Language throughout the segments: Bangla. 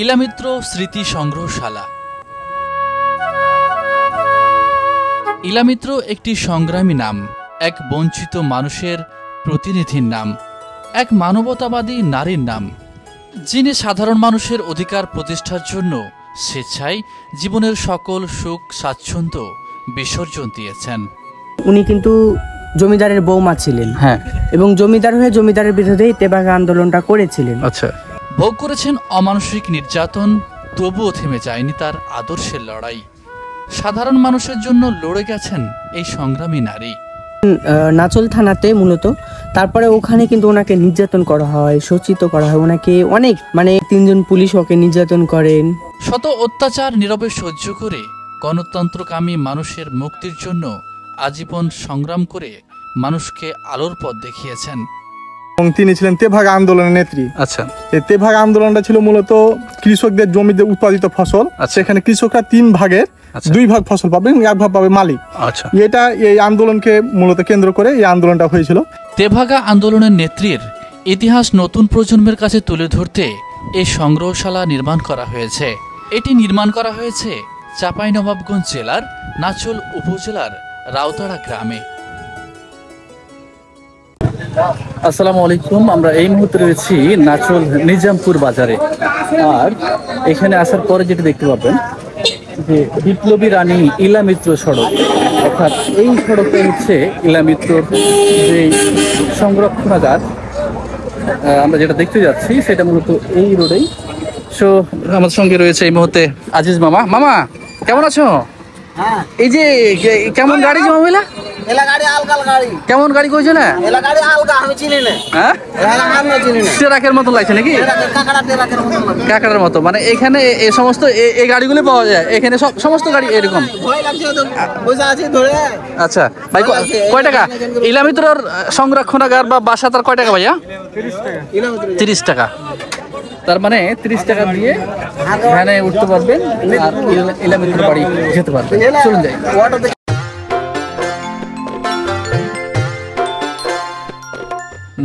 ইলামিত্র স্মৃতি সংগ্রহশালা। ইলামিত্র একটি সংগ্রামী নাম, এক বঞ্চিত মানুষের প্রতিনিধির নাম, এক মানবতাবাদী নারীর নাম, যিনি সাধারণ মানুষের অধিকার প্রতিষ্ঠার জন্য স্বেচ্ছায় জীবনের সকল সুখ স্বাচ্ছন্দ্য বিসর্জন দিয়েছেন। উনি কিন্তু জমিদারের বৌমা ছিলেন, হ্যাঁ, এবং জমিদার হয়ে জমিদারের বিরুদ্ধেই তেভাগা আন্দোলনটা করেছিলেন। আচ্ছা, ভোগ করেছেন অমানসিক নির্যাতন, তবুও থেমে যায়নি তার আদর্শের লড়াই। সাধারণ মানুষের জন্য লড়ে গেছেন এই সংগ্রামী নারী। নাচল থানাতে মূলত, তারপরে ওখানে কিন্তু ওনাকে নির্যাতন করা হয়, শোষিত করা হয় ওনাকে অনেক, 3জন পুলিশ ওকে নির্যাতন করেন। শত অত্যাচার নীরবে সহ্য করে গণতন্ত্রকামী মানুষের মুক্তির জন্য আজীবন সংগ্রাম করে মানুষকে আলোর পথ দেখিয়েছেন। এবং তিনি ছিলেন তেভাগা আন্দোলনের নেত্রী। আচ্ছা, এই তেভাগা আন্দোলনটা ছিল মূলত কৃষকদের জমিতে উৎপাদিত ফসল। সেখানে কৃষকরা 3 ভাগের 2 ভাগ ফসল পাবে এবং 1 ভাগ পাবে মালিক। আচ্ছা, এই আন্দোলনকে মূলত কেন্দ্র করে এই আন্দোলনটা হয়েছিল। তেভাগা আন্দোলনের নেত্রীর ইতিহাস নতুন প্রজন্মের কাছে তুলে ধরতে এই সংগ্রহশালা নির্মাণ করা হয়েছে। এটি নির্মাণ করা হয়েছে চাঁপাইনবাবগঞ্জ জেলার নাচল উপজেলার রাউতাড়া গ্রামে। আসসালামু আলাইকুম, আমরা এই মুহূর্তে রয়েছি নাচল নিজামপুর বাজারে। আর এখানে আসার পরে যেটা দেখতে পাবেন যে বিপ্লবী রানী ইলামিত্র সড়ক, অর্থাৎ এই সড়কটা হচ্ছে ইলামিত্রর যে সংরক্ষণাগার আমরা যেটা দেখতে যাচ্ছি সেটা মূলত এই রোডেই। সো আমার সঙ্গে রয়েছে এই মুহূর্তে আজিজ মামা। মামা কেমন আছো? এই যে কেমন গাড়ি যে মামিলা? কেমন গাড়ি কইছো না? ট্রাকের মতো লাগছে নাকি? কাকারের মতো, মানে এখানে এই সমস্ত এই গাড়িগুলো পাওয়া যায় এখানে, সমস্ত গাড়ি এরকম। আচ্ছা ভাই, কয় টাকা ইলামিত্রর সংরক্ষণাগার বা বাসা? তার কয় টাকা ভাইয়া? 30 টাকা। তার মানে 30 টাকা দিয়ে ভ্যানে উঠতে পারবেন আর ইলামিত্র বাড়ি যেতে পারবেন। চলুন যাই।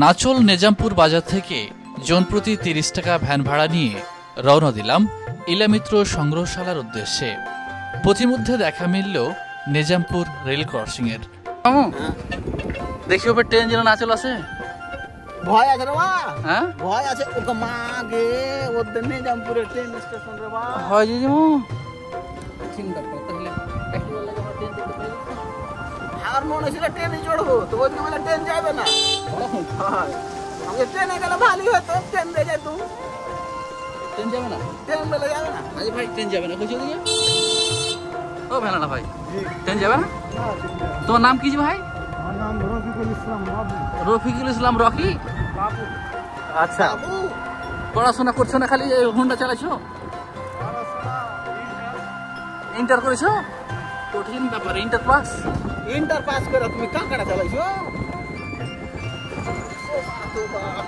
নাচল নিজামপুর বাজার থেকে জনপ্রতি 30 টাকা ভ্যান ভাড়া নিয়ে রওনা দিলাম ইলামিত্র সংগ্রহশালার উদ্দেশ্যে। পথিমধ্যে দেখা মিলল নিজামপুর রেল ক্রসিং এর। দেখি ওপর ট্রেন যেন নাচল আছে। ভয় আছে রে বা, হ্যাঁ ভয় আছে। ওকে মাগে ওদের নিজামপুরের ট্রেন স্টেশন রে বা। হয় জি মো চিন্তা কর তাহলে একটু লাগে আমরা ট্রেন দেখতে পাই। আর মনে ছিল ট্রেনে চড়বো, তো ওই মানে ট্রেন যাবে না। আমাকে ট্রেনে গেলে ভালোই হতো, ট্রেন রে যাই তুই। ট্রেন যাবে না? ট্রেন বেলে যাবে না। আরে ভাই ট্রেন যাবে না কইছো দিকে? ও ভেলানা ভাই, ট্রেন যাবে না? তোমার নাম কি জি ভাই? আমার নাম রফিকুল ইসলাম বাবু। রফিকুল ইসলাম রকি বাবু। আচ্ছা, পড়াশোনা করছো না খালি হুন্ডা চালাইছো? ইন্টার করেছো? কঠিন ব্যাপার। ইন্টার পাস করে তুমি কাকাটা চালাইছো?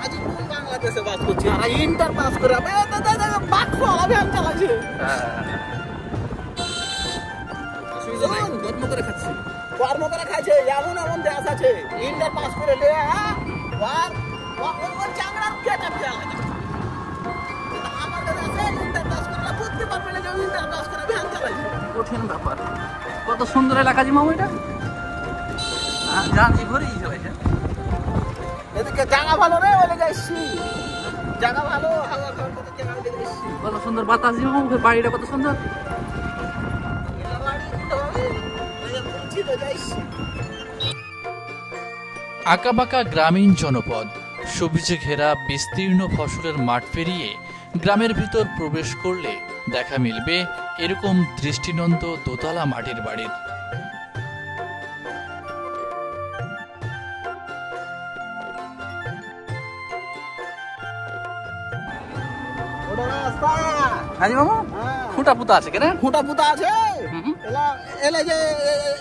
আজি বাংলাদেশে বাস করছি আর ইন্টার পাস করে বাক্স অভিযান চালাইছে। কর্ম করে খাচ্ছে, কর্ম করে খাচ্ছে। এমন এমন দেশ আছে ইন্টার পাস করে লে আর চাংড়ার কেটে চালাচ্ছে। আমাদের দেশে ইন্টার পাস করে বুঝতে পারবে না যে ইন্টার পাস করে ভ্যান চালাইছে। কঠিন ব্যাপার। কত সুন্দর এলাকা জি মামু এটা। জানজি ভরে চালাইছে। এদিকে জায়গা ভালো রে, ওই যাইছি জায়গা ভালো, হাওয়া কত জায়গা যাইছি। কত সুন্দর বাতাস জি মামু, বাড়িটা কত সুন্দর। আঁকাবাঁকা গ্রামীণ জনপদ, সবুজে ঘেরা বিস্তীর্ণ ফসলের মাঠ পেরিয়ে গ্রামের ভিতর প্রবেশ করলে দেখা মিলবে এরকম দৃষ্টিনন্দ দোতলা মাটির বাড়ির। হাজি মামু খুঁটা পুতা আছে কেন? খুঁটা পুতা আছে। এলা যে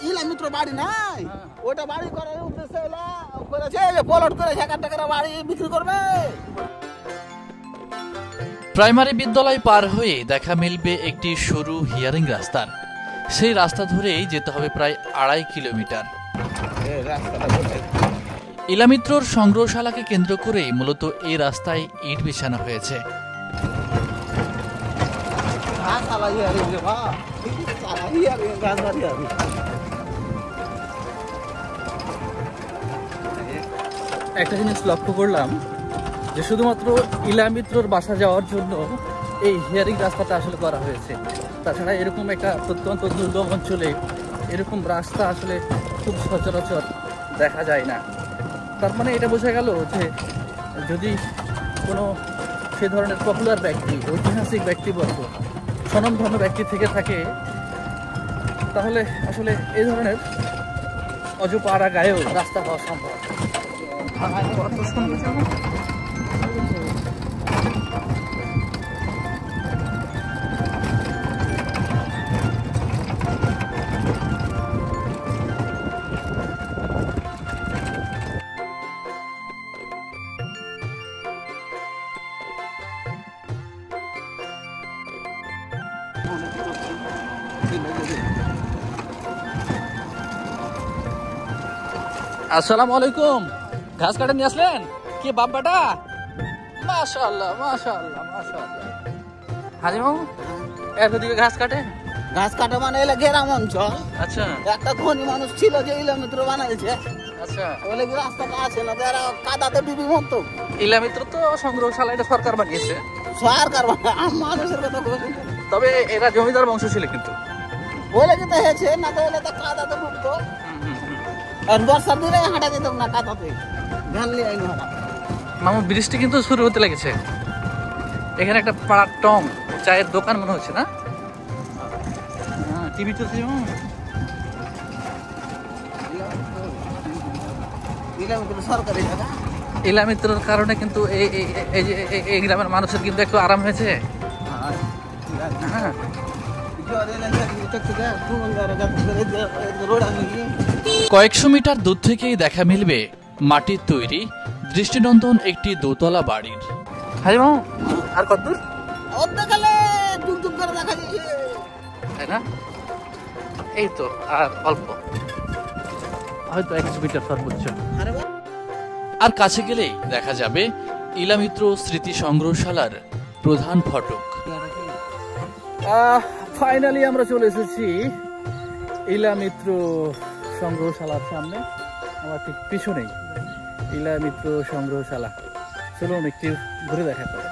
ইলামিত্র বাড়ি নাই, ওটা বাড়ি করার উদ্দেশ্যে এলা করেছে, প্লট করে 1000 টাকার বাড়ি বিক্রি করবে। প্রাইমারি বিদ্যালয় পার হয়ে দেখা মিলবে একটি সরু হিয়ারিং রাস্তার। সেই রাস্তা ধরেই যেতে হবে প্রায় 2.5 কিলোমিটার। ইলামিত্রর সংগ্রহশালাকে কেন্দ্র করেই মূলত এই রাস্তায় ইট বিছানো হয়েছে। একটা জিনিস লক্ষ্য করলাম যে শুধুমাত্র ইলামিত্রর বাসা যাওয়ার জন্য এই হিয়ারিং রাস্তাটা আসলে করা হয়েছে। তাছাড়া এরকম একটা প্রত্যন্ত দুর্গম অঞ্চলে এরকম রাস্তা আসলে খুব সচরাচর দেখা যায় না। তার মানে এটা বোঝা গেল যে যদি কোনো সে ধরনের পপুলার ব্যক্তি, ঐতিহাসিক ব্যক্তিবর্গ, স্বনামধন্য ব্যক্তি থেকে থাকে, তাহলে আসলে এই ধরনের অজপাড়া গায়েও রাস্তা হওয়া সম্ভব। আসসালামু আলাইকুম। ঘাস কাটে নিয়ে আসলেন কি বাপ্পাটা? মাশাআল্লাহ মাশাআল্লাহ মাশাআল্লাহ। হাজি মামু এদিকে ঘাস কাটে? ঘাস কাটা মানে এলে গ্রাম অঞ্চল। আচ্ছা, একটা ধনী মানুষ ছিল যে ইলামিত্র বানাইছে। আচ্ছা, বলে কি রাস্তাটা আছে না, তারা কাদাতে ডুবি মরতো। ইলামিত্র তো সংগ্রহশালা এটা সরকার বানিয়েছে। সরকার মানুষের কথা বলি, তবে এরা জমিদার বংশ ছিল কিন্তু। বলে কি তো হয়েছে না, তাহলে তো কাদাতে ডুবতো। আর বর্ষার দিনে হাঁটা যেত না কাদাতে, ধান নিয়ে আইনি হাঁটা। মামু বৃষ্টি কিন্তু শুরু হতে লেগেছে। এখানে একটা পাড়ার টং চায়ের দোকান মনে হচ্ছে না? টিভি চলছে। ইলামিত্র সরকারি জায়গা। ইলামিত্রর কারণে কিন্তু এই গ্রামের মানুষের কিন্তু একটু আরাম হয়েছে। হ্যাঁ, কয়েকশো মিটার দূর থেকেই দেখা মিলবে মাটির তৈরি দৃষ্টিনন্দন একটি দোতলা বাড়ির। হাজি মামু আর কত দূর? অর্ধকালে টুকটুক করে দেখা যাচ্ছে, তাই না? এই তো আর অল্প, হয়তো 1 মিটার সর্বোচ্চ। আর কাছে গেলেই দেখা যাবে ইলামিত্র স্মৃতি সংগ্রহশালার প্রধান ফটক। ফাইনালি আমরা চলে এসেছি ইলামিত্র সংগ্রহশালার সামনে। আমার ঠিক পিছনেই ইলামিত্র সংগ্রহশালা। চলুন একটু ঘুরে দেখা যাবে।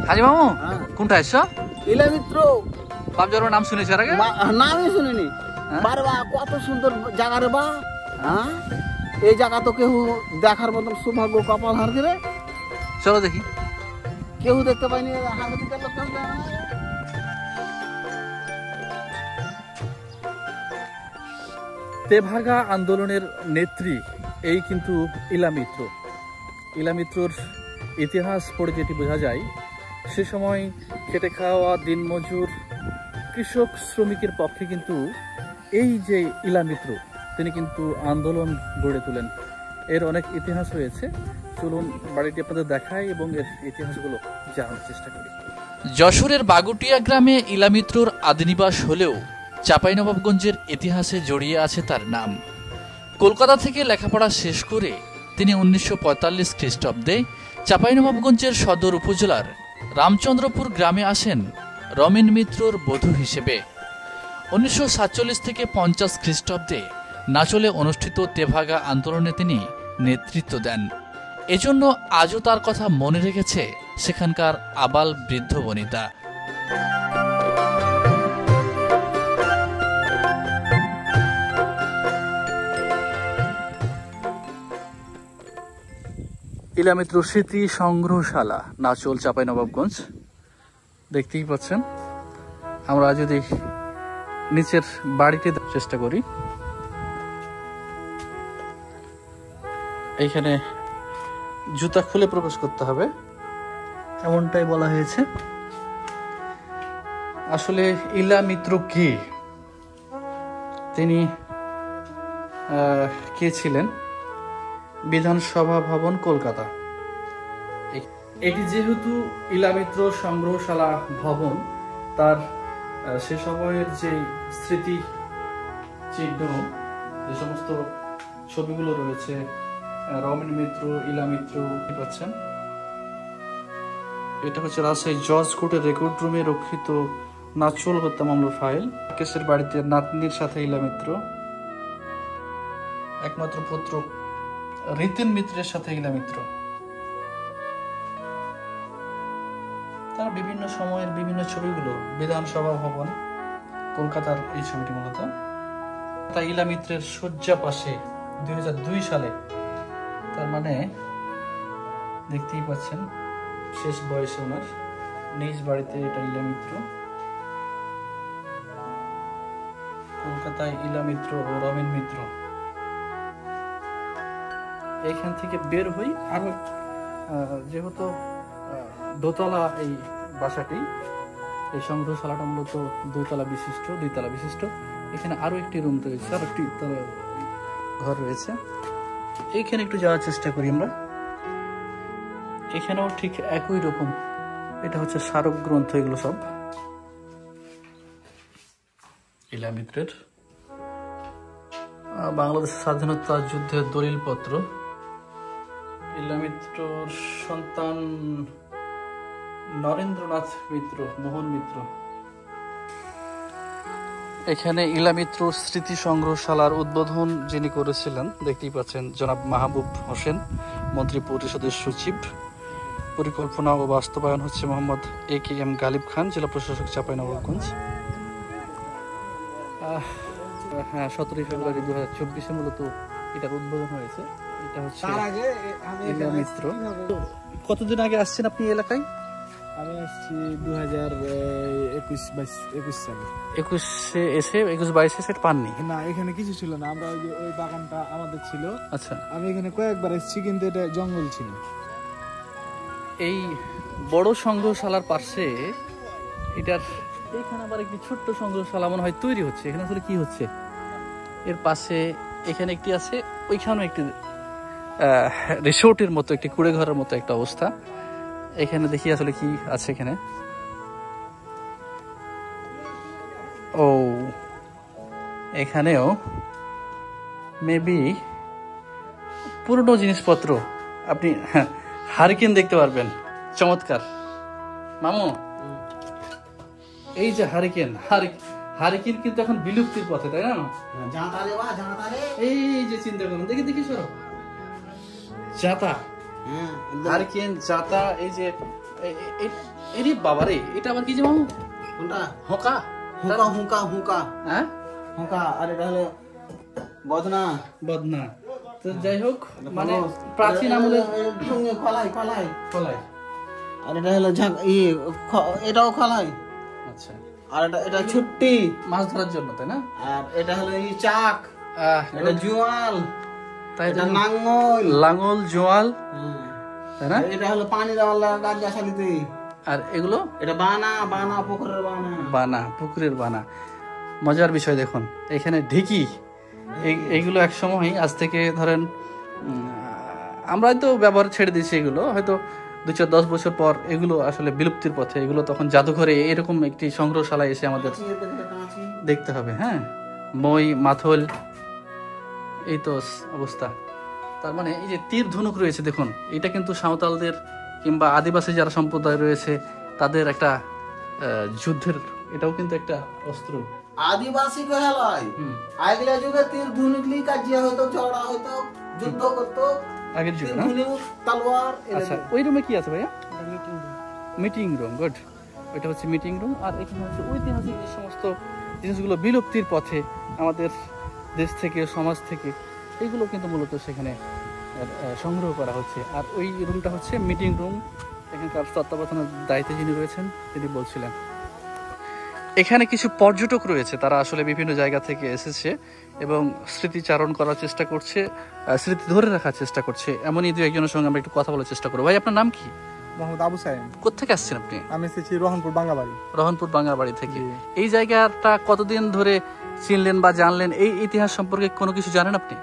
হাজি মামু কোনটা এসছো? ইলামিত্র বাপজার নাম শুনেছি আর আগে? নামই শুনিনি। বারবা কত সুন্দর জায়গা রে বা। হ্যাঁ, এই জায়গা তো কেউ দেখার মতন সৌভাগ্য কপাল হার করে। চলো দেখি। কেউ দেখতে পাইনি, হাজার লোক কেউ যায় না। তেভাগা আন্দোলনের নেত্রী এই কিন্তু ইলামিত্র। ইলামিত্রর ইতিহাস পড়ে যেটি বোঝা যায়, সে সময় খেটে খাওয়া দিনমজুর কৃষক শ্রমিকের পক্ষে কিন্তু এই যে ইলামিত্র, তিনি কিন্তু আন্দোলন গড়ে তোলেন। এর অনেক ইতিহাস রয়েছে। চলুন বাড়িটি আপনাদের দেখাই এবং এর ইতিহাসগুলো জানার চেষ্টা করি। যশোরের বাগুটিয়া গ্রামে ইলামিত্রর আদিনিবাস হলেও চাঁপাইনবাবগঞ্জের ইতিহাসে জড়িয়ে আছে তার নাম। কলকাতা থেকে লেখাপড়া শেষ করে তিনি 1945 খ্রিস্টাব্দে চাঁপাইনবাবগঞ্জের সদর উপজেলার রামচন্দ্রপুর গ্রামে আসেন রমেন মিত্রর বধূ হিসেবে। 1947 থেকে 50 খ্রিস্টাব্দে নাচলে অনুষ্ঠিত তেভাগা আন্দোলনে তিনি নেতৃত্ব দেন। এজন্য আজও তার কথা মনে রেখেছে সেখানকার আবাল বৃদ্ধ বনিতা। ইলামিত্র স্মৃতি সংগ্রহশালা, নাচল, চাঁপাইনবাবগঞ্জ। দেখতেই পাচ্ছেন। আমরা যদি নিচের বাড়িতে চেষ্টা করি, এইখানে জুতা খুলে প্রবেশ করতে হবে, এমনটাই বলা হয়েছে। আসলে ইলামিত্র কে, তিনি কে ছিলেন? বিধানসভা ভবন, কলকাতা। এটি যেহেতু ইলামিত্র সংগ্রহশালা ভবন, তার সে সময়ের যে স্মৃতি চিহ্ন, যে সমস্ত ছবিগুলো রয়েছে, রমেন মিত্র, ইলা মিত্র পাচ্ছেন। এটা হচ্ছে রাজশাহী জজ কোর্টের রেকর্ড রুমে রক্ষিত নাচল হত্যা মামলার ফাইল। কেসের বাড়িতে নাতনির সাথে ইলা মিত্র, একমাত্র পুত্র রিতেন মিত্রের সাথে ইলা মিত্র। তার বিভিন্ন সময়ের বিভিন্ন ছবিগুলো, বিধানসভা ভবন কলকাতার এই ছবিটি মূলত। তা ইলা মিত্রের শয্যা পাশে 2002 সালে, তার মানে দেখতেই পাচ্ছেন শেষ বয়সে ওনার নিজ বাড়িতে। এটা ইলা মিত্র, কলকাতায় ইলা মিত্র ও রমেন মিত্র। এইখান থেকে বের হই আরো, যেহেতু দোতলা এই বাসাটি, এই সংগ্রহশালাটা মূলত দুইতলা বিশিষ্ট। এখানে আরো একটি রুম রয়েছে, আরো একটি ঘর রয়েছে। এইখানে একটু যাওয়ার চেষ্টা করি আমরা। এখানেও ঠিক একই রকম, এটা হচ্ছে স্মারক গ্রন্থ, এগুলো সব ইলা মিত্রের। বাংলাদেশের স্বাধীনতা যুদ্ধের দলিল পত্র। ইলা মিত্রর সন্তান নরেন্দ্রনাথ মিত্র, মোহন মিত্র। এখানে ইলা মিত্র স্মৃতি সংগ্রহশালার উদ্বোধন যিনি করেছিলেন দেখতেই পাচ্ছেন, জনাব মাহবুব হোসেন, মন্ত্রী পরিষদের সচিব। পরিকল্পনা ও বাস্তবায়ন হচ্ছে মোহাম্মদ AKM গালিব খান, জেলা প্রশাসক, চাঁপাইনবাবগঞ্জ। হ্যাঁ, 17 ফেব্রুয়ারি 2024 মূলত এটার উদ্বোধন হয়েছে। এটা হচ্ছে ইলা মিত্র। কতদিন আগে আসছেন আপনি এলাকায়? আমি আসছি 2021 সালে। 21-এ এসে 21-22 সেট পাননি? না, এখানে কিছু ছিল না। আমরা ওই বাগানটা আমাদের ছিল। আচ্ছা, আমি এখানে কয়েকবার এসেছি, কিন্তু এটা জঙ্গল ছিল। এই বড় সংগ্রহশালার পাশে এটার এখানে আবার একটি ছোট্ট সংগ্রহশালা মনে হয় তৈরি হচ্ছে। এখানে আসলে কি হচ্ছে, এর পাশে এখানে একটি আছে, ওইখানেও একটি রিসোর্টের মতো, একটি কুড়ে ঘরের মতো একটা অবস্থা। এখানে দেখি আসলে কি আছে এখানে। ও, এখানেও মেবি পুরনো জিনিসপত্র। আপনি হারিকেন দেখতে পারবেন, চমৎকার। মামু, এই যে হারিকেন কিন্তু এখন বিলুপ্তির পথে, তাই না? এই যে চিন্তা করুন, দেখি সরো, জাতা, হারিকেন, জাতা, এই যে এরি বাবারে, এটা আবার কি যে মামু? হোকা, হ্যাঁ, আর এটা হলো বদনা। তো যাই হোক, মানে প্রাচীন আমলের খলাই। আর এটা হলো এটাও খলাই। আচ্ছা, আর এটা ছুট্টি, মাছ ধরার জন্য, তাই না? আর এটা হলো চাক, এটা জোয়াল, তাই এটা লাঙ্গল, জোয়াল, তাই না? এটা হলো পানি দেওয়ার গাছগাছালিতে। আর এগুলো এটা বানা, পুকুরের বানা। মজার বিষয় দেখুন, এখানে ঢিকি, এইগুলো এক সময়, আজ থেকে ধরেন আমরা হয়তো ব্যবহার ছেড়ে দিচ্ছি, এগুলো হয়তো 2-10 বছর পর এগুলো আসলে বিলুপ্তির পথে। এগুলো তখন জাদুঘরে এরকম একটি সংগ্রহশালায় এসে আমাদের দেখতে হবে। হ্যাঁ, মই, মাথল, এই তো অবস্থা। তার মানে এই যে তীর ধনুক রয়েছে দেখুন, এটা কিন্তু সাঁওতালদের কিংবা আদিবাসী যারা সম্প্রদায় রয়েছে তাদের একটা যুদ্ধের, এটাও কিন্তু একটা অস্ত্র। আদিবাসী কহেলায় আগলা যুগে তীর ধনুকলি কাজিয়া হতো, ঝগড়া হতো, যুদ্ধ করতো আগের যুগে না? তলোয়ার। আচ্ছা, ওই রুমে কি আছে ভাইয়া? Meeting room. গুড, ওইটা হচ্ছে মিটিং রুম। আর এখানে হচ্ছে ঐতিহাসিক যে সমস্ত জিনিসগুলো বিলুপ্তির পথে আমাদের দেশ থেকে, সমাজ থেকে, এইগুলো কিন্তু মূলত সেখানে সংগ্রহ করা হচ্ছে। আর ওই রুমটা হচ্ছে মিটিং রুম। এখানকার তত্ত্বাবধানের দায়িত্বে যিনি রয়েছেন তিনি বলছিলেন। এখানে কিছু পর্যটক রয়েছে, তারা আসলে বিভিন্ন জায়গা থেকে এসেছে এবং স্মৃতিচারণ করার চেষ্টা করছে, স্মৃতি ধরে রাখার চেষ্টা করছে। এমনই 2-1জনের সঙ্গে আমরা একটু কথা বলার চেষ্টা করবো। ভাই, আপনার নাম কি? মোহাম্মদ আবু সাইম। কোথেকে আসছেন আপনি? আমি এসেছি রহনপুর বাঙ্গাবাড়ি। রহনপুর বাঙ্গাবাড়ি থেকে। এই জায়গাটা কতদিন ধরে চিনলেন বা জানলেন? এই ইতিহাস সম্পর্কে কোনো কিছু জানেন আপনি?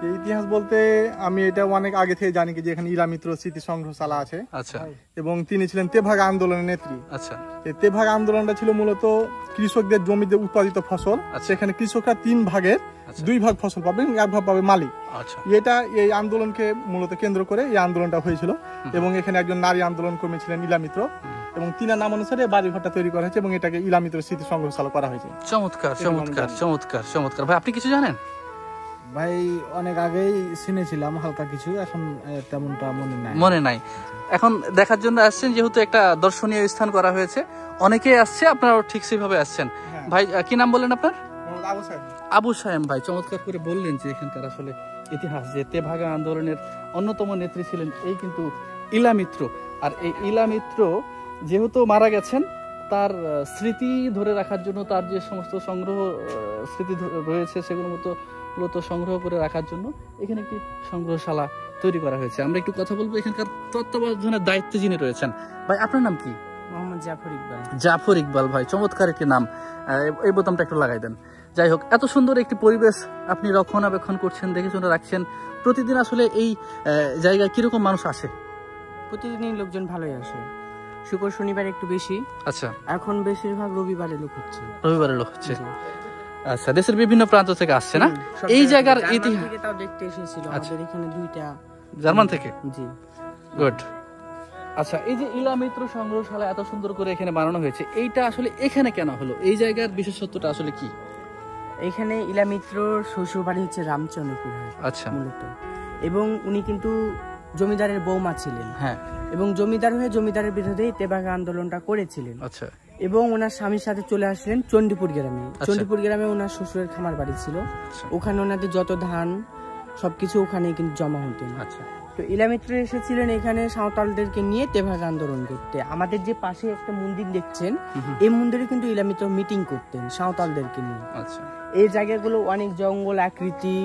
এই ইতিহাস বলতে আমি এটা অনেক আগে থেকে জানি যে এখানে ইলামিত্র স্মৃতি সংগ্রহশালা আছে। আচ্ছা এবং তিনি ছিলেন তেভাগা আন্দোলনের নেত্রী। আচ্ছা এই তেভাগা আন্দোলনটা ছিল মূলত কৃষকদের জমিতে উৎপাদিত ফসল, সেখানে কৃষকরা 3 ভাগের 2 ভাগ ফসল পাবে এবং 1 ভাগ পাবে মালিক। আচ্ছা এটা এই আন্দোলনকে মূলত কেন্দ্র করে এই আন্দোলনটা হয়েছিল এবং এখানে একজন নারী আন্দোলন কর্মী ছিলেন ইলামিত্র এবং তিনার নাম অনুসারে বাড়িঘরটা তৈরি করা হয়েছে এবং এটাকে ইলামিত্র স্মৃতি সংগ্রহশালা করা হয়েছে। চমৎকার চমৎকার চমৎকার চমৎকার। ভাই আপনি কিছু জানেন? ভাই অনেক আগেই শুনেছিলাম হালকা কিছু, এখন তেমনটা মনে নাই। এখন দেখার জন্য আসছেন, যেহেতু একটা দর্শনীয় স্থান করা হয়েছে, অনেকেই আসছে, আপনারাও ঠিক সেভাবে আসছেন। ভাই কি নাম বললেন আপনার? আবু সায়েম ভাই চমৎকার করে বললেন যে এখানকার আসলে ইতিহাস, যে তেভাগা আন্দোলনের অন্যতম নেত্রী ছিলেন এই কিন্তু ইলামিত্র। আর এই ইলামিত্র যেহেতু মারা গেছেন, তার স্মৃতি ধরে রাখার জন্য, তার যে সমস্ত সংগ্রহ স্মৃতি রয়েছে সেগুলো মূলত সংগ্রহ করে রাখার জন্য এখানে একটি সংগ্রহশালা তৈরি করা হয়েছে। আমরা একটু কথা বলবো এখানকার তত্ত্বাবধানের দায়িত্বে যিনি রয়েছেন। ভাই আপনার নাম কি? মোহাম্মদ জাফর ইকবাল। জাফর ইকবাল ভাই, চমৎকার একটি নাম। এই বোতামটা একটু লাগাই দেন। যাই হোক, এত সুন্দর একটি পরিবেশ আপনি রক্ষণাবেক্ষণ করছেন, দেখে শুনে রাখছেন। প্রতিদিন আসলে এই জায়গায় কিরকম মানুষ আসে? প্রতিদিনই লোকজন ভালোই আসে, শুক্র শনিবার একটু বেশি। আচ্ছা, এখন বেশিরভাগ রবিবারে লোক হচ্ছে। রবিবারে লোক হচ্ছে। আচ্ছা, দেশের বিভিন্ন প্রান্ত থেকে আসছে না এই জায়গার ইতিহাস? তাও দেখতে এসেছিল আমাদের এখানে 2টা জার্মান থেকে। জি, গুড। আচ্ছা, এই যে ইলামিত্র সংগ্রহশালা এত সুন্দর করে এখানে বানানো হয়েছে, এইটা আসলে এখানে কেন হলো? এই জায়গার বিশেষত্বটা আসলে কি? এখানে ইলামিত্রর শ্বশুর বাড়ি হচ্ছে রামচন্দ্রপুর। আচ্ছা, মূলত এবং উনি কিন্তু জমিদারের বৌমা ছিলেন। হ্যাঁ, এবং জমিদার হয়ে জমিদারের বিরুদ্ধে তেভাগা আন্দোলনটা করেছিলেন। আচ্ছা, এবং ওনার স্বামীর সাথে চলে আসলেন চণ্ডীপুর গ্রামে। চণ্ডীপুর গ্রামে ওনার শ্বশুরের খামার বাড়ি ছিল। ওখানে ওনাদের যত ধান সবকিছু ওখানে কিন্তু জমা হতেন। আচ্ছা, তো ইলামিত্র এসেছিলেন এখানে সাঁওতালদেরকে নিয়ে তেভাগা আন্দোলন করতে। আমাদের যে পাশে একটা মন্দির দেখছেন, এই মন্দিরে কিন্তু ইলামিত্র মিটিং করতেন সাঁওতালদেরকে নিয়ে। আচ্ছা, এই জায়গাগুলো অনেক জঙ্গল আকৃতি,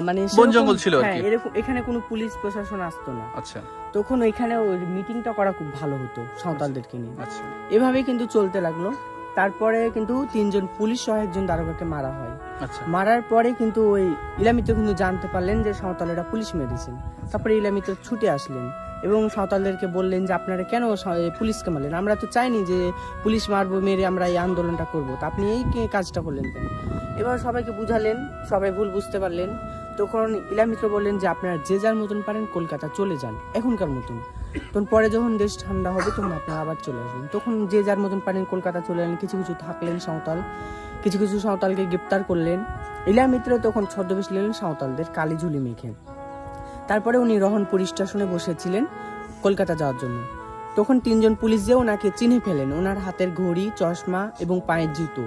মানে বন জঙ্গল ছিল আর কি। এরকম এখানে কোনো পুলিশ প্রশাসন আসতো না। আচ্ছা, তখন ওইখানে ওই মিটিংটা করা খুব ভালো হতো সাঁওতালদেরকে নিয়ে। আচ্ছা, এভাবে কিন্তু চলতে লাগলো। তারপরে কিন্তু 3 জন পুলিশ সহ একজন দারোগাকে মারা হয়। আচ্ছা, মারার পরে কিন্তু ওই ইলামিত্র কিন্তু জানতে পারলেন যে সাঁওতালেরা পুলিশ মেরেছেন। তারপরে ইলামিত্র ছুটে আসলেন এবং সাঁওতালদেরকে বললেন যে আপনারা কেন পুলিশকে মারলেন? আমরা তো চাইনি যে পুলিশ মারবো, মেরে আমরা এই আন্দোলনটা করবো, তা আপনি এই কাজটা করলেন কেন? এবার সবাইকে বুঝালেন, সবাই ভুল বুঝতে পারলেন। তখন ইলামিত্র বললেন যে আপনারা যে যার মতন পারেন কলকাতা চলে যান এখনকার মতন, তখন পরে যখন দেশ ঠান্ডা হবে তখন আপনারা আবার চলে আসবেন। তখন যে যার মতন পারেন কলকাতা চলে এলেন। কিছু কিছু থাকলেন সাঁওতাল, কিছু কিছু সাঁওতালকে গ্রেপ্তার করলেন। ইলামিত্র তখন ছদ্মবেশ নিলেন সাঁওতালদের কালি ঝুলি মেখে। তারপরে উনি রহনপুর স্টেশনে বসেছিলেন কলকাতা যাওয়ার জন্য। তখন 3 জন পুলিশ যে ওনাকে চিনে ফেলেন, ওনার হাতের ঘড়ি, চশমা এবং পায়ের জুতো।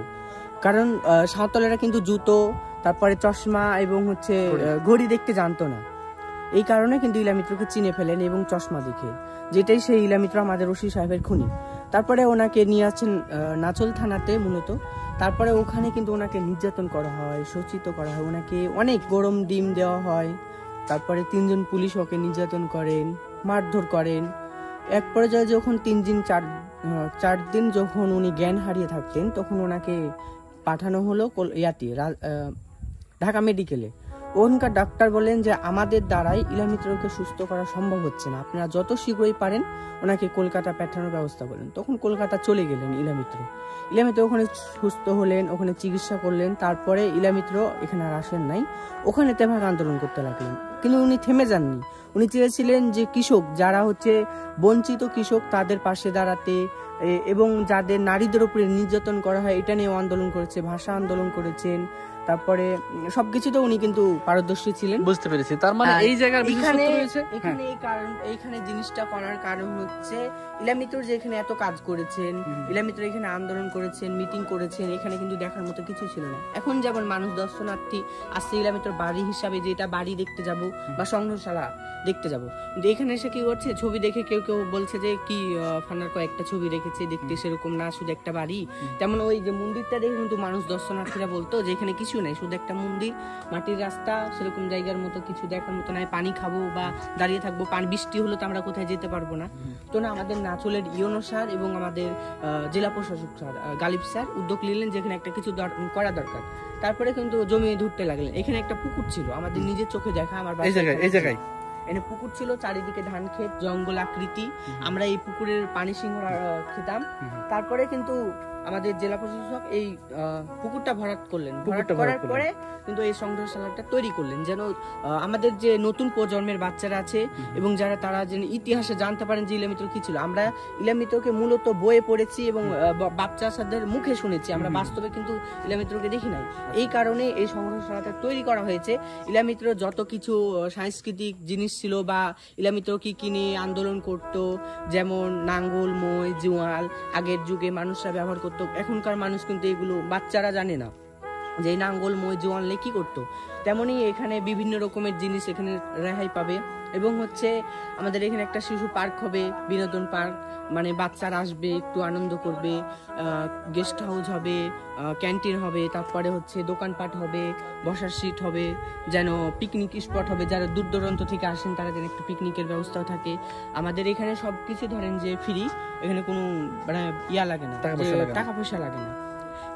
কারণ সাঁওতালেরা কিন্তু জুতো, তারপরে চশমা এবং হচ্ছে ঘড়ি দেখতে জানতো না। এই কারণে কিন্তু ইলামিত্রকে চিনে ফেলেন এবং চশমা দেখে, যেটাই সেই ইলামিত্র আমাদের ওসি সাহেবের খুনি। তারপরে ওনাকে নিয়ে আসছেন নাচল থানাতে মূলত। তারপরে ওখানে কিন্তু ওনাকে নির্যাতন করা হয়, শোষিত করা হয়, ওনাকে অনেক গরম ডিম দেওয়া হয়। তারপরে 3 জন পুলিশ ওকে নির্যাতন করেন, মারধর করেন। এক পর্যায়ে যখন 4 দিন যখন উনি জ্ঞান হারিয়ে থাকতেন, তখন ওনাকে পাঠানো হলো ঢাকা মেডিকেলে। ওখানকার ডাক্তার বলেন যে আমাদের দ্বারাই ইলামিত্রকে সুস্থ করা সম্ভব হচ্ছে না, আপনারা যত শীঘ্রই পারেন ওনাকে কলকাতা পাঠানোর ব্যবস্থা করেন। তখন কলকাতা চলে গেলেন ইলামিত্র। ওখানে সুস্থ হলেন, ওখানে চিকিৎসা করলেন। তারপরে ইলামিত্র এখানে আর আসেন নাই, ওখানে তেভাগা আন্দোলন করতে লাগলেন। কিন্তু উনি থেমে যাননি। উনি চেয়েছিলেন যে কৃষক যারা হচ্ছে বঞ্চিত কৃষক তাদের পাশে দাঁড়াতে, এবং যাদের নারীদের উপরে নির্যাতন করা হয় এটা নিয়ে আন্দোলন করেছে, ভাষা আন্দোলন করেছেন। তারপরে সবকিছুতে উনি কিন্তু পারদর্শী ছিলেন। বুঝতে পেরেছি। তার মানে এই জায়গার বিশেষত্ব রয়েছে এখানে। এই কারণ এইখানে জিনিসটা করার কারণ হচ্ছে ইলামিত্র যে এখানে এত কাজ করেছেন, ইলামিত্র এখানে আন্দোলন করেছেন, মিটিং করেছেন, এখানে কিন্তু দেখার মতো কিছু ছিল না। এখন যেমন মানুষ দর্শনার্থী আসছে ইলামিত্র বাড়ি হিসাবে, যেটা বাড়ি দেখতে যাব বা সংগ্রহশালা দেখতে যাব, কিন্তু এখানে এসে কি করছে, ছবি দেখে কেউ কেউ বলছে যে কি ফানার কয়েকটা ছবি রেখেছে, দেখতে সেরকম না, শুধু একটা বাড়ি। তেমন ওই যে মন্দিরটা দেখে কিন্তু মানুষ দর্শনার্থীরা বলতো যে এখানে কিছু কিছু নাই, শুধু একটা মন্দির, মাটির রাস্তা, সেরকম জায়গার মতো কিছু দেখার মতো নাই। পানি খাবো বা দাঁড়িয়ে থাকবো, পানি বৃষ্টি হলে তো আমরা কোথায় যেতে পারবো না। তো না, আমাদের নাচলের ইউনো স্যার এবং আমাদের জেলা প্রশাসক স্যার গালিব স্যার উদ্যোগ নিলেন যেখানে একটা কিছু করা দরকার। তারপরে কিন্তু জমি ধরতে লাগলেন। এখানে একটা পুকুর ছিল, আমাদের নিজের চোখে দেখা, আমার এই জায়গায় এখানে পুকুর ছিল, চারিদিকে ধান ক্ষেত, জঙ্গল আকৃতি। আমরা এই পুকুরের পানি সিংহ খেতাম। তারপরে কিন্তু আমাদের জেলা প্রশাসক এই পুকুরটা ভরাট করলেন। ভরাট করার পরে কিন্তু এই সংগ্রহশালাটা তৈরি করলেন যেন আমাদের যে নতুন প্রজন্মের বাচ্চারা আছে এবং যারা তারা যেন ইতিহাসে জানতে পারেন যে ইলামিত্র কি ছিল। আমরা ইলামিত্রকে মূলত বইয়ে পড়েছি এবং বাচ্চাদের মুখে শুনেছি, আমরা বাস্তবে কিন্তু ইলামিত্রকে দেখি নাই। এই কারণে এই সংগ্রহশালাটা তৈরি করা হয়েছে। ইলামিত্র যত কিছু সাংস্কৃতিক জিনিস ছিল বা ইলামিত্র কি কিনে আন্দোলন করত, যেমন নাঙ্গল, মই, জোয়াল আগের যুগে মানুষরা ব্যবহার করতো। এখনকার মানুষ কিন্তু এগুলো বাচ্চারা জানে না যে নাঙ্গল, মই, জোয়াল কি করতো। তেমনি এখানে বিভিন্ন রকমের জিনিস এখানে রেহাই পাবে। এবং হচ্ছে আমাদের এখানে একটা শিশু পার্ক হবে, বিনোদন পার্ক, মানে বাচ্চারা আসবে, একটু আনন্দ করবে, গেস্ট হাউস হবে, ক্যান্টিন হবে, তারপরে হচ্ছে দোকানপাট হবে, বসার সিট হবে, যেন পিকনিক স্পট হবে, যারা দূর দূরান্ত থেকে আসেন তারা যেন একটু পিকনিকের ব্যবস্থাও থাকে। আমাদের এখানে সবকিছু ধরেন যে ফ্রি, এখানে কোনো মানে ইয়া লাগে না, টাকা পয়সা লাগে না।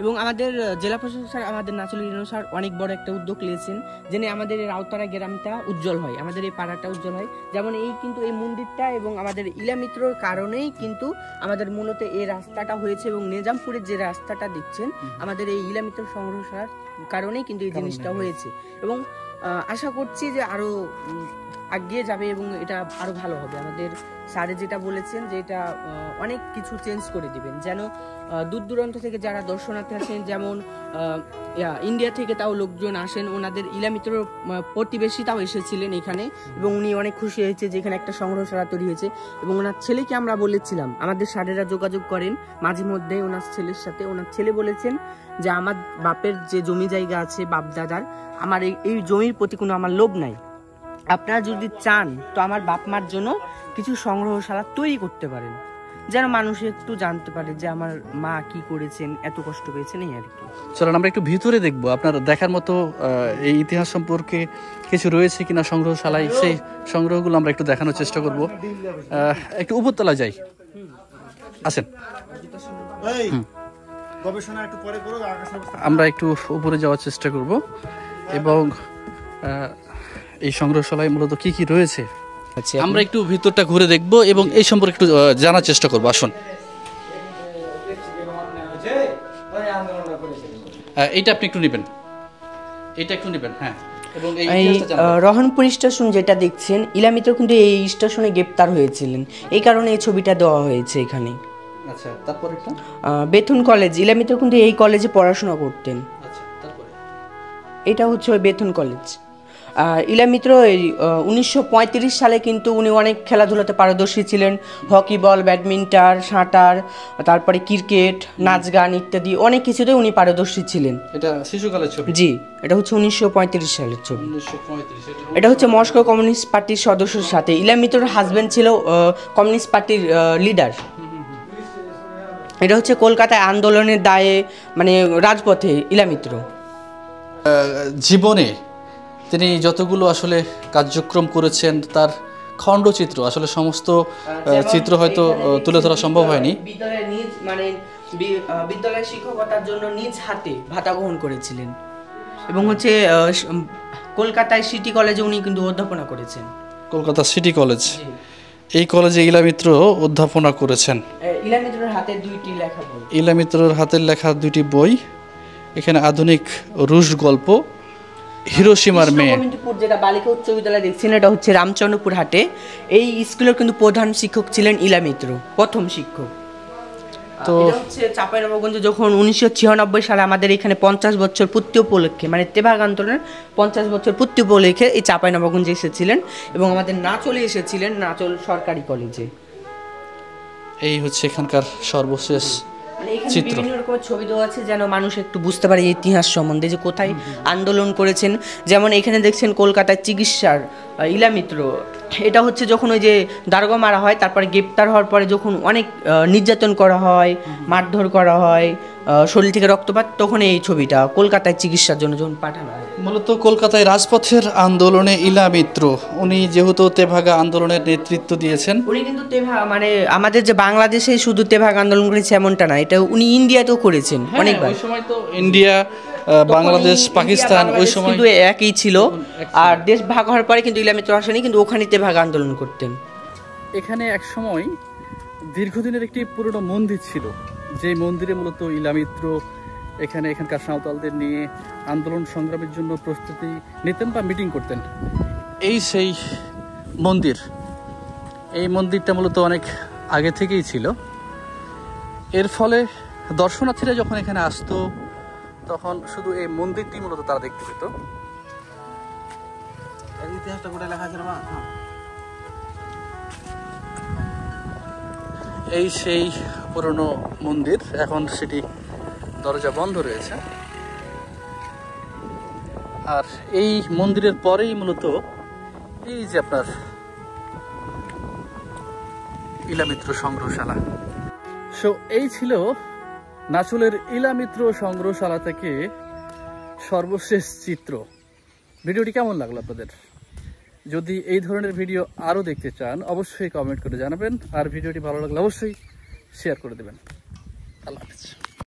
এবং আমাদের জেলা প্রশাসক স্যার, আমাদের নাচলের ইউনো স্যার অনেক বড় একটা উদ্যোগ নিয়েছেন যেন আমাদের এই রাউতারা গ্রামটা উজ্জ্বল হয়, আমাদের এই পাড়াটা উজ্জ্বল হয়। যেমন এই কিন্তু এই মন্দিরটা এবং আমাদের ইলামিত্রর কারণেই কিন্তু আমাদের মূলত এই রাস্তাটা হয়েছে এবং নিজামপুরের যে রাস্তাটা দেখছেন আমাদের এই ইলামিত্র সংগ্রহশালার কারণেই কিন্তু এই জিনিসটা হয়েছে। এবং আশা করছি যে আরো এগিয়ে যাবে এবং এটা আরো ভালো হবে। আমাদের স্যারে যেটা বলেছেন যে এটা অনেক কিছু চেঞ্জ করে দিবেন, যেন দূর দূরান্ত থেকে যারা দর্শনার্থী আসেন, যেমন ইন্ডিয়া থেকে তাও লোকজন আসেন, ওনাদের ইলামিত্র প্রতিবেশী তাও এসেছিলেন এখানে এবং উনি অনেক খুশি হয়েছে যে এখানে একটা সংগ্রহশালা তৈরি হয়েছে। এবং ওনার ছেলেকে আমরা বলেছিলাম, আমাদের স্যারেরা যোগাযোগ করেন মাঝে মধ্যে ওনার ছেলের সাথে, ওনার ছেলে বলেছেন যে আমার বাপের যে জমি জায়গা আছে বাপ দাদার, আমার এই জমির প্রতি কোনো আমার লোভ নাই, আপনারা যদি চান তো আমার বাপ মার জন্য কিছু সংগ্রহশালা তৈরি করতে পারেন, যেন মানুষ একটু জানতে পারে যে আমার মা কি করেছেন, এত কষ্ট পেয়েছেন, এই আর কি। চলেন আমরা একটু ভিতরে দেখবো, আপনার দেখার মতো এই ইতিহাস সম্পর্কে কিছু রয়েছে কিনা সংগ্রহশালায়, সেই সংগ্রহগুলো আমরা একটু দেখানোর চেষ্টা করব। একটু উপরতলা যাই, আসেন। আমরা একটু উপরে যাওয়ার চেষ্টা করব এবং এই সংগ্রহশালায় মূলত কি কি রয়েছে আমরা একটু ভিতরটা ঘুরে দেখব এবং এই সম্পর্কে একটু জানার চেষ্টা করবো। আসুন, এইটা আপনি একটু নেবেন, এটা একটু নেবেন। হ্যাঁ, এবং এই রহনপুর স্টেশন যেটা দেখছেন, ইলামিত্র কিন্তু এই স্টেশনে গ্রেপ্তার হয়েছিলেন, এই কারণে এই ছবিটা দেওয়া হয়েছে এখানে। আচ্ছা, তারপর এটা বেথুন কলেজ, ইলামিত্র কিন্তু এই কলেজে পড়াশোনা করতেন। আচ্ছা, তারপরে এটা হচ্ছে ওই বেথুন কলেজ। ইলামিত্র 1935 সালে কিন্তু উনি অনেক খেলাধুলাতে পারদর্শী ছিলেন, হকি বল, ব্যাডমিন্টন, সাঁতার, তারপরে ক্রিকেট, নাচ গান ইত্যাদি অনেক কিছুতে উনি পারদর্শী ছিলেন। এটা শিশুকালের ছবি? জি, এটা হচ্ছে 1935 সালের ছবি। 1935 এটা হচ্ছে মস্কো কমিউনিস্ট পার্টির সদস্যের সাথে, ইলামিত্রর হাজবেন্ড ছিল কমিউনিস্ট পার্টির লিডার। এটা হচ্ছে কলকাতায় আন্দোলনের দায়ে মানে রাজপথে ইলামিত্র জীবনে তিনি যতগুলো আসলে কার্যক্রম করেছেন তার খণ্ডচিত্র, আসলে সমস্ত চিত্র হয়তো তুলে ধরা সম্ভব হয়নি। বিদ্যালয়ের নিজ মানে বিদ্যালয়ের শিক্ষকতার জন্য নিজ হাতে ভাতা গ্রহণ করেছিলেন এবং হচ্ছে কলকাতায় সিটি কলেজে উনি কিন্তু অধ্যাপনা করেছেন। কলকাতা সিটি কলেজ, এই কলেজে ইলামিত্র অধ্যাপনা করেছেন। ইলামিত্রর হাতের দুইটি লেখা বই, ইলামিত্রর হাতের লেখা দুইটি বই, এখানে আধুনিক রুশ গল্প, হিরোশিমার মেয়ে। যেটা বালিকা উচ্চ বিদ্যালয় দেখছেন, এটা হচ্ছে রামচন্দ্রপুর হাটে। এই স্কুলের কিন্তু প্রধান শিক্ষক ছিলেন ইলামিত্র, প্রথম শিক্ষক। তো এটা হচ্ছে চাঁপাইনবাবগঞ্জে যখন 1996 সালে আমাদের এখানে 50 বছর পূর্তি উপলক্ষে, মানে তেভাগ আন্দোলনের 50 বছর পূর্তি উপলক্ষে এই চাঁপাইনবাবগঞ্জে এসেছিলেন এবং আমাদের নাচলে এসেছিলেন, নাচল সরকারি কলেজে। এই হচ্ছে এখানকার সর্বশেষ চিত্র। বিভিন্ন রকমের ছবি দেওয়া আছে যেন মানুষ একটু বুঝতে পারে ইতিহাস সম্বন্ধে যে কোথায় আন্দোলন করেছেন। যেমন এখানে দেখছেন কলকাতায় চিকিৎসার ইলামিত্র এটা হচ্ছে যখন ওই যে দারোগা মারা হয়, তারপরে গ্রেপ্তার হওয়ার পরে যখন অনেক নির্যাতন করা হয়, মারধর করা হয়, শরীর থেকে রক্তপাত, তখন এই ছবিটা কলকাতায় চিকিৎসার জন্য যখন পাঠানো হয়। মূলত কলকাতায় রাজপথের আন্দোলনে ইলা মিত্র, উনি যেহেতু তেভাগা আন্দোলনের নেতৃত্ব দিয়েছেন। উনি কিন্তু মানে আমাদের যে বাংলাদেশে শুধু তেভাগা আন্দোলন করেছে এমনটা না, এটা উনি ইন্ডিয়াতেও করেছেন অনেকবার। ওই সময় তো ইন্ডিয়া, বাংলাদেশ, পাকিস্তান ওই সময় কিন্তু একই ছিল। আর দেশ ভাগ হওয়ার পরে কিন্তু ইলা মিত্র আসেনি, কিন্তু ওখানে তেভাগা আন্দোলন করতেন। এখানে এক সময় দীর্ঘদিনের একটি পুরনো মন্দির ছিল, যে মন্দিরে মূলত ইলা মিত্র এখানকার সাঁওতালদের নিয়ে আন্দোলন সংগ্রামের জন্য প্রস্তুতি নিতেন বা মিটিং করতেন। এই সেই মন্দির, এই মন্দিরটা মূলত অনেক আগে থেকেই ছিল। এর ফলে দর্শনার্থীরা যখন এখানে আসতো তখন শুধু এই মন্দিরটি মূলত তারা দেখতে পেত। ইতিহাসটা গোটা লেখা আছে রে মা। এই সেই পুরনো মন্দির, এখন সেটি দরজা বন্ধ রয়েছে। আর এই মন্দিরের পরেই মূলত এই যে আপনার ইলা মিত্র সংগ্রহশালা। সো এই ছিল নাচলের ইলা মিত্র সংগ্রহশালা থেকে সর্বশেষ চিত্র। ভিডিওটি কেমন লাগলো আপনাদের? যদি এই ধরনের ভিডিও আরও দেখতে চান অবশ্যই কমেন্ট করে জানাবেন, আর ভিডিওটি ভালো লাগলে অবশ্যই শেয়ার করে দেবেন। আল্লাহ হাফেজ।